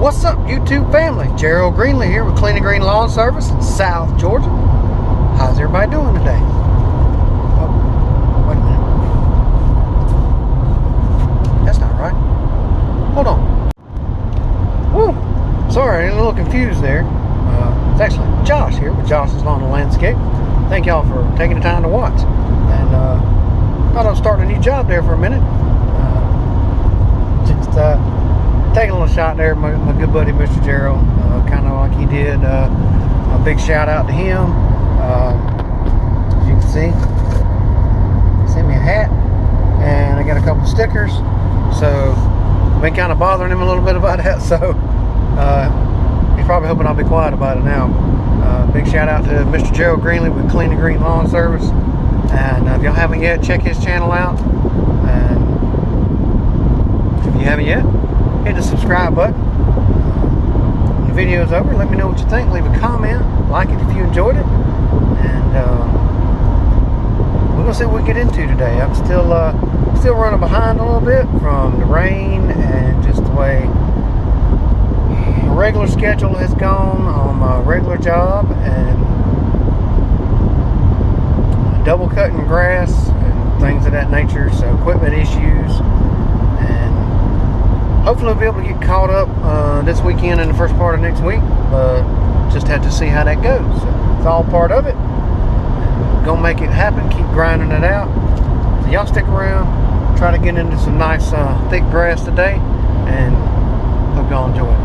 What's up, YouTube family? Gerald Greenlee here with Clean and Green Lawn Service in South Georgia. How's everybody doing today? Oh, wait a minute. That's not right. Hold on. Woo! Sorry, I'm a little confused there. It's actually Josh here with Josh's Lawn and Landscape. Thank y'all for taking the time to watch. And thought I'd start a new job there for a minute. Taking a little shot there, my good buddy Mr. Gerald, kind of like he did. A big shout out to him. As you can see, he sent me a hat, and I got a couple stickers. So I've been kind of bothering him a little bit about that. So he's probably hoping I'll be quiet about it now. Big shout out to Mr. Gerald Greenlee with Clean and Green Lawn Service. And if y'all haven't yet, check his channel out. And if you haven't yet, hit the subscribe button. When the video is over, let me know what you think. Leave a comment, like it if you enjoyed it, and we're gonna see what we get into today. I'm still running behind a little bit from the rain and just the way my regular schedule has gone on my regular job, and double cutting grass and things of that nature. So equipment issues. Hopefully we'll be able to get caught up this weekend and the first part of next week, but just have to see how that goes. So it's all part of it. Gonna make it happen, keep grinding it out. So y'all stick around, try to get into some nice thick grass today, and hope y'all enjoy it.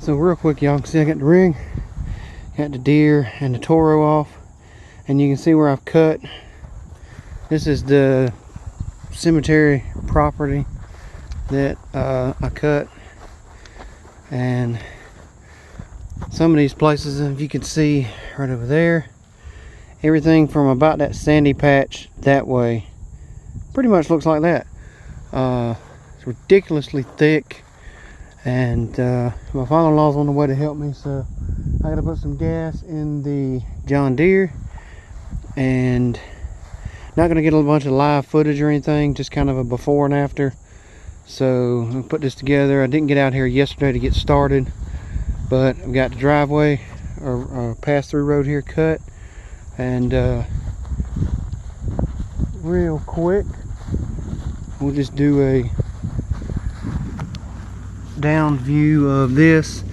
So real quick, y'all can see I got the rig, got the deer and the toro off, and you can see where I've cut. This is the cemetery property that I cut, and some of these places, if you can see right over there, everything from about that sandy patch that way pretty much looks like that. It's ridiculously thick. And my father-in-law's on the way to help me, so I gotta put some gas in the John Deere, and not gonna get a bunch of live footage or anything, just kind of a before and after. So I'll put this together. I didn't get out here yesterday to get started, but I've got the driveway or pass-through road here cut, and real quick we'll just do a down view of this.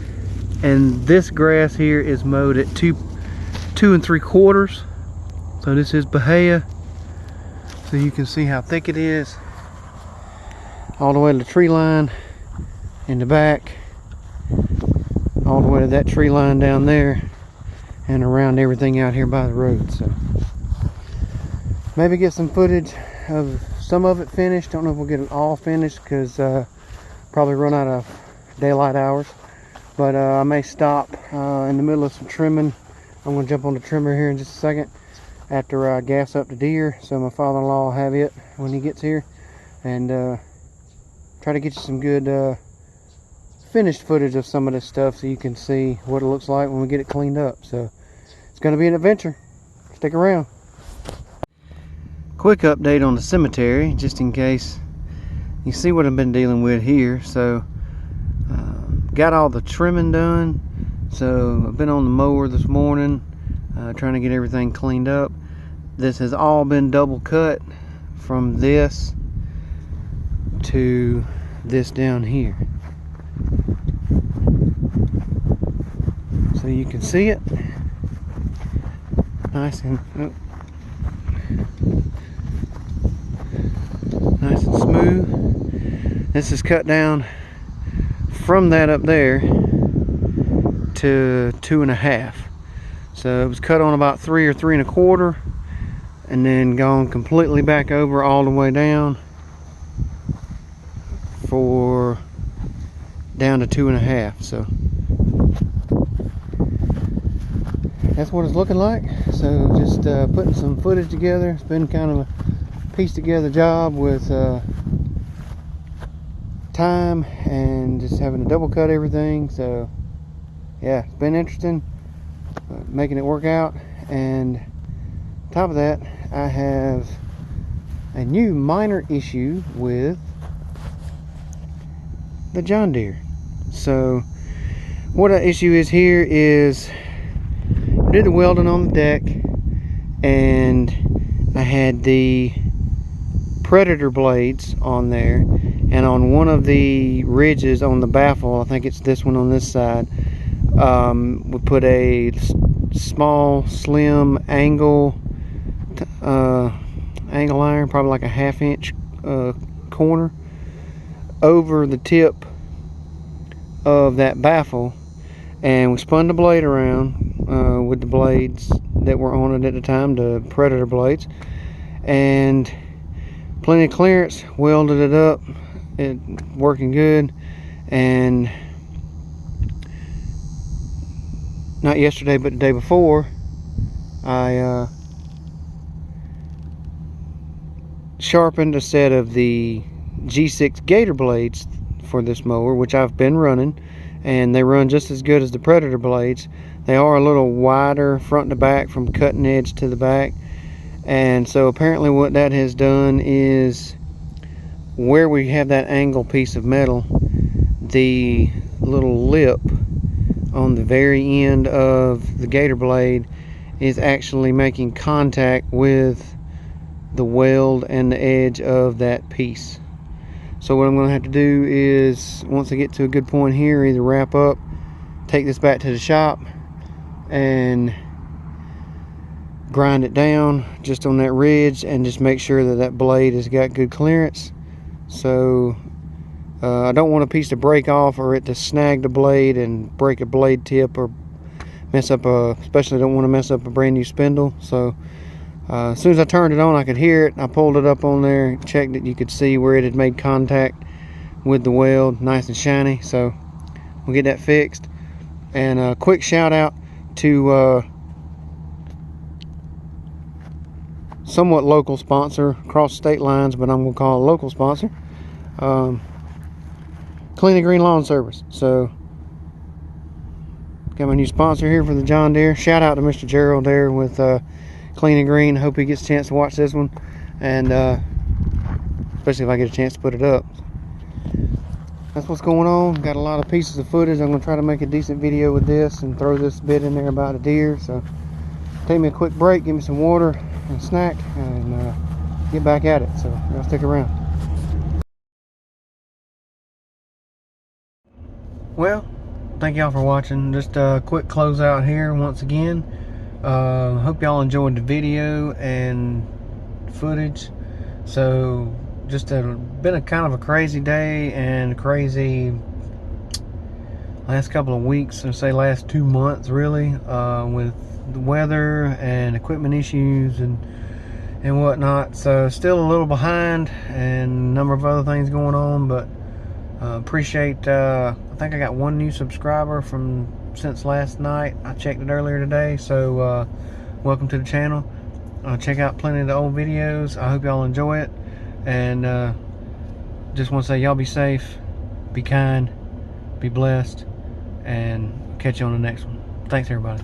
And this grass here is mowed at 2 3/4. So this is Bahia, so you can see how thick it is all the way to the tree line in the back, all the way to that tree line down there, and around everything out here by the road. So maybe get some footage of some of it finished. Don't know if we'll get it all finished, because probably run out of daylight hours, but I may stop in the middle of some trimming. I'm going to jump on the trimmer here in just a second after I gas up the deer, so my father-in-law will have it when he gets here, and try to get you some good finished footage of some of this stuff so you can see what it looks like when we get it cleaned up. So it's going to be an adventure. Stick around. Quick update on the cemetery, just in case you see what I've been dealing with here. So got all the trimming done, so I've been on the mower this morning trying to get everything cleaned up. This has all been double cut from this to this down here, so you can see it nice and nice and smooth. This is cut down from that up there to 2.5. So it was cut on about 3 or 3 1/4, and then gone completely back over all the way down for down to 2.5. So that's what it's looking like. So just putting some footage together. It's been kind of a pieced together job with time and just having to double cut everything. So yeah, it's been interesting making it work out. And on top of that, I have a new minor issue with the John Deere. So what the issue is here is I did the welding on the deck, and I had the Predator blades on there, and on one of the ridges on the baffle, I think it's this one on this side, we put a small slim angle iron, probably like a 1/2 inch corner, over the tip of that baffle, and we spun the blade around with the blades that were on it at the time, the Predator blades, and plenty of clearance, welded it up, it working good. And not yesterday but the day before, I sharpened a set of the G6 Gator blades for this mower, which I've been running, and they run just as good as the Predator blades. They are a little wider front to back, from cutting edge to the back. And so apparently what that has done is, where we have that angle piece of metal, the little lip on the very end of the Gator blade is actually making contact with the weld and the edge of that piece. So what I'm going to have to do is, once I get to a good point here, either wrap up, take this back to the shop, and grind it down just on that ridge, and just make sure that that blade has got good clearance. So I don't want a piece to break off or it to snag the blade and break a blade tip or mess up especially don't want to mess up a brand new spindle. So as soon as I turned it on, I could hear it. I pulled it up on there, checked it. You could see where it had made contact with the weld, nice and shiny. So we'll get that fixed. And a quick shout out to somewhat local sponsor, across state lines, but I'm gonna call it a local sponsor, Clean and Green Lawn Service. So got my new sponsor here for the John Deere. Shout out to Mr. Gerald there with Clean and Green. Hope he gets a chance to watch this one, and especially if I get a chance to put it up. That's what's going on. Got a lot of pieces of footage. I'm gonna try to make a decent video with this and throw this bit in there about a deer. So take me a quick break, give me some water and a snack, and get back at it. So y'all stick around. Well, thank y'all for watching. Just a quick closeout here once again. Hope y'all enjoyed the video and footage. So just been a kind of a crazy day and a crazy last couple of weeks, or say last 2 months really, with the weather and equipment issues and whatnot. So still a little behind and a number of other things going on, but appreciate I think I got 1 new subscriber since last night. I checked it earlier today. So welcome to the channel. Check out plenty of the old videos. I hope y'all enjoy it, and just want to say y'all be safe, be kind, be blessed, and catch you on the next one. Thanks everybody.